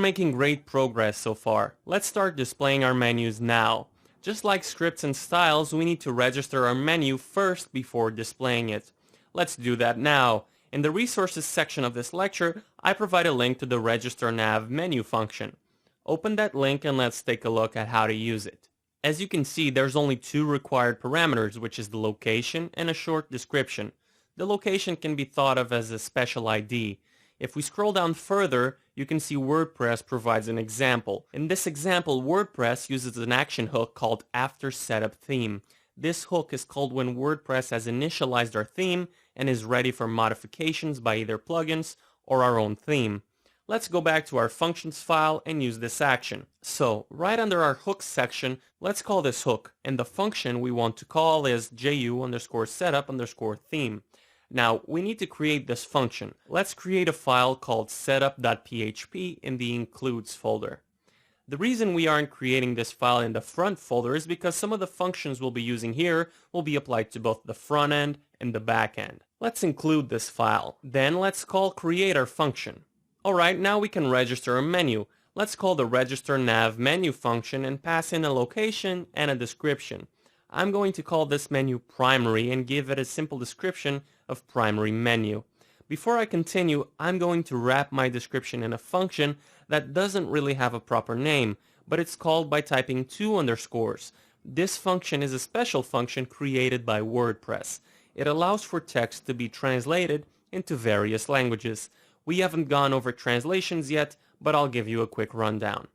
making great progress so far. Let's start displaying our menus now. Just like scripts and styles, we need to register our menu first before displaying it. Let's do that now. In the resources section of this lecture, I provide a link to the register nav menu function. Open that link and let's take a look at how to use it. As you can see, there's only two required parameters, which is the location and a short description. The location can be thought of as a special ID. If we scroll down further, you can see WordPress provides an example. In this example, WordPress uses an action hook called after setup theme. This hook is called when WordPress has initialized our theme and is ready for modifications by either plugins or our own theme. Let's go back to our functions file and use this action. So, right under our hooks section, let's call this hook, and the function we want to call is ju_setup_theme. Now, we need to create this function. Let's create a file called setup.php in the includes folder. The reason we aren't creating this file in the front folder is because some of the functions we'll be using here will be applied to both the front end and the back end. Let's include this file. Then let's call creator function. Alright, now we can register a menu. Let's call the register nav menu function and pass in a location and a description. I'm going to call this menu primary and give it a simple description of primary menu. Before I continue, I'm going to wrap my description in a function that doesn't really have a proper name, but it's called by typing 2 underscores. This function is a special function created by WordPress. It allows for text to be translated into various languages. We haven't gone over translations yet, but I'll give you a quick rundown.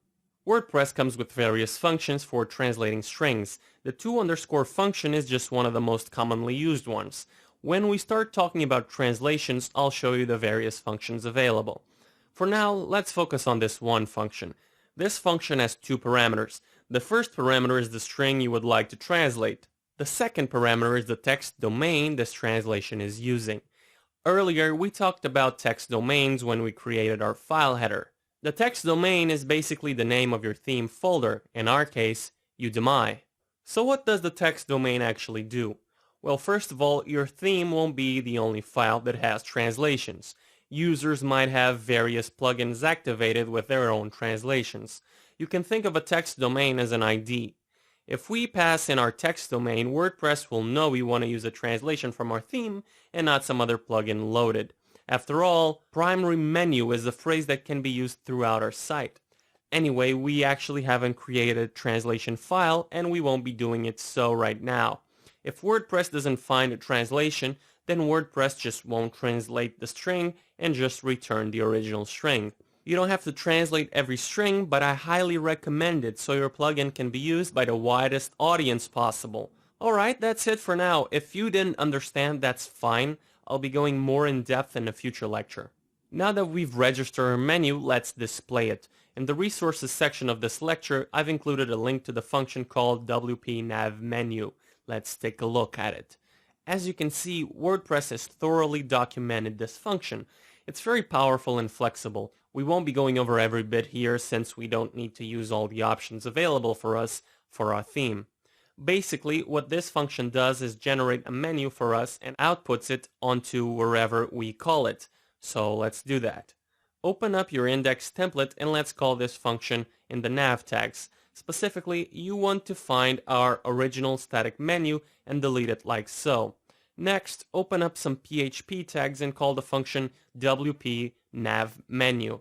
WordPress comes with various functions for translating strings. The 2 underscore function is just one of the most commonly used ones. When we start talking about translations, I'll show you the various functions available. For now, let's focus on this one function. This function has 2 parameters. The first parameter is the string you would like to translate. The second parameter is the text domain this translation is using. Earlier, we talked about text domains when we created our file header. The text domain is basically the name of your theme folder, in our case, Udemy. So what does the text domain actually do? Well, first of all, your theme won't be the only file that has translations. Users might have various plugins activated with their own translations. You can think of a text domain as an ID. If we pass in our text domain, WordPress will know we want to use a translation from our theme and not some other plugin loaded. After all, primary menu is a phrase that can be used throughout our site. Anyway, we actually haven't created a translation file and we won't be doing it so right now. If WordPress doesn't find a translation, then WordPress just won't translate the string and just return the original string. You don't have to translate every string, but I highly recommend it so your plugin can be used by the widest audience possible. Alright, that's it for now. If you didn't understand, that's fine. I'll be going more in depth in a future lecture. Now that we've registered our menu, let's display it. In the resources section of this lecture, I've included a link to the function called wp-nav-menu. Let's take a look at it. As you can see, WordPress has thoroughly documented this function. It's very powerful and flexible. We won't be going over every bit here since we don't need to use all the options available for us for our theme. Basically, what this function does is generate a menu for us and outputs it onto wherever we call it. So let's do that. Open up your index template and let's call this function in the nav tags. Specifically, you want to find our original static menu and delete it like so. Next, open up some PHP tags and call the function wp-nav-menu.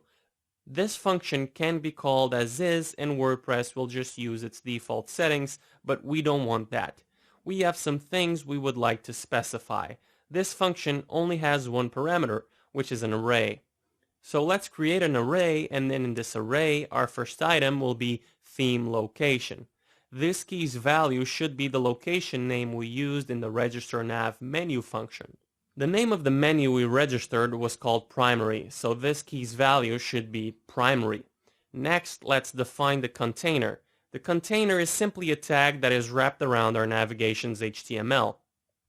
This function can be called as is and WordPress will just use its default settings, but we don't want that. We have some things we would like to specify. This function only has one parameter, which is an array. So let's create an array, and then in this array, our first item will be theme location. This key's value should be the location name we used in the register nav menu function. The name of the menu we registered was called primary, so this key's value should be primary. Next, let's define the container. The container is simply a tag that is wrapped around our navigation's HTML.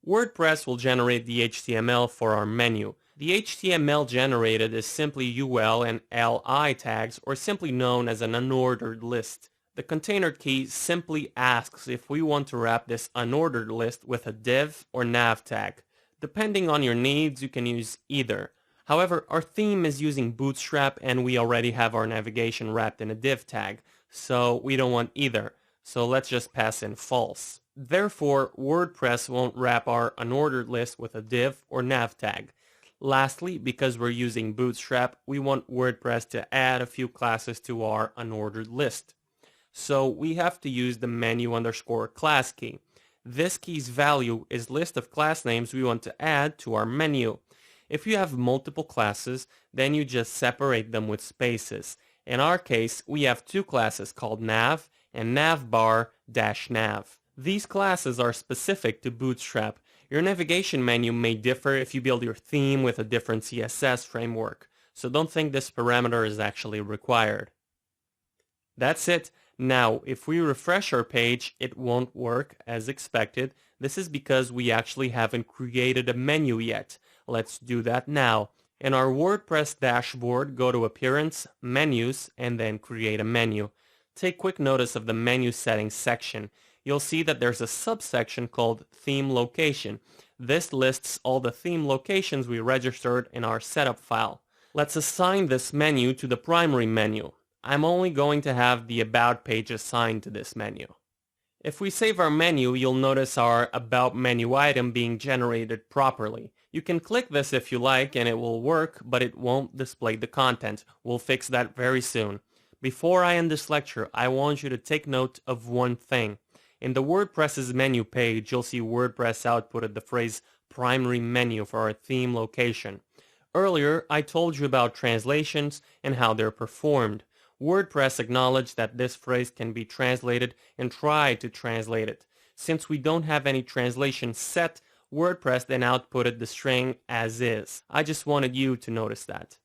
WordPress will generate the HTML for our menu. The HTML generated is simply UL and LI tags, or simply known as an unordered list. The container key simply asks if we want to wrap this unordered list with a div or nav tag. Depending on your needs, you can use either. However, our theme is using Bootstrap and we already have our navigation wrapped in a div tag, so we don't want either. So let's just pass in false. Therefore, WordPress won't wrap our unordered list with a div or nav tag. Lastly, because we're using Bootstrap, we want WordPress to add a few classes to our unordered list. So we have to use the menu_class key. This key's value is list of class names we want to add to our menu. If you have multiple classes, then you just separate them with spaces. In our case, we have two classes called nav and navbar-nav. These classes are specific to Bootstrap. Your navigation menu may differ if you build your theme with a different CSS framework, so don't think this parameter is actually required. That's it. Now, if we refresh our page, it won't work as expected. This is because we actually haven't created a menu yet. Let's do that now. In our WordPress dashboard, go to Appearance, Menus, and then Create a Menu. Take quick notice of the Menu Settings section. You'll see that there's a subsection called Theme Location. This lists all the theme locations we registered in our setup file. Let's assign this menu to the primary menu. I'm only going to have the About page assigned to this menu. If we save our menu, you'll notice our About menu item being generated properly. You can click this if you like and it will work, but it won't display the content. We'll fix that very soon. Before I end this lecture, I want you to take note of one thing. In the WordPress's menu page, you'll see WordPress outputted the phrase primary menu for our theme location. Earlier, I told you about translations and how they're performed. WordPress acknowledged that this phrase can be translated and tried to translate it. Since we don't have any translation set, WordPress then outputted the string as is. I just wanted you to notice that.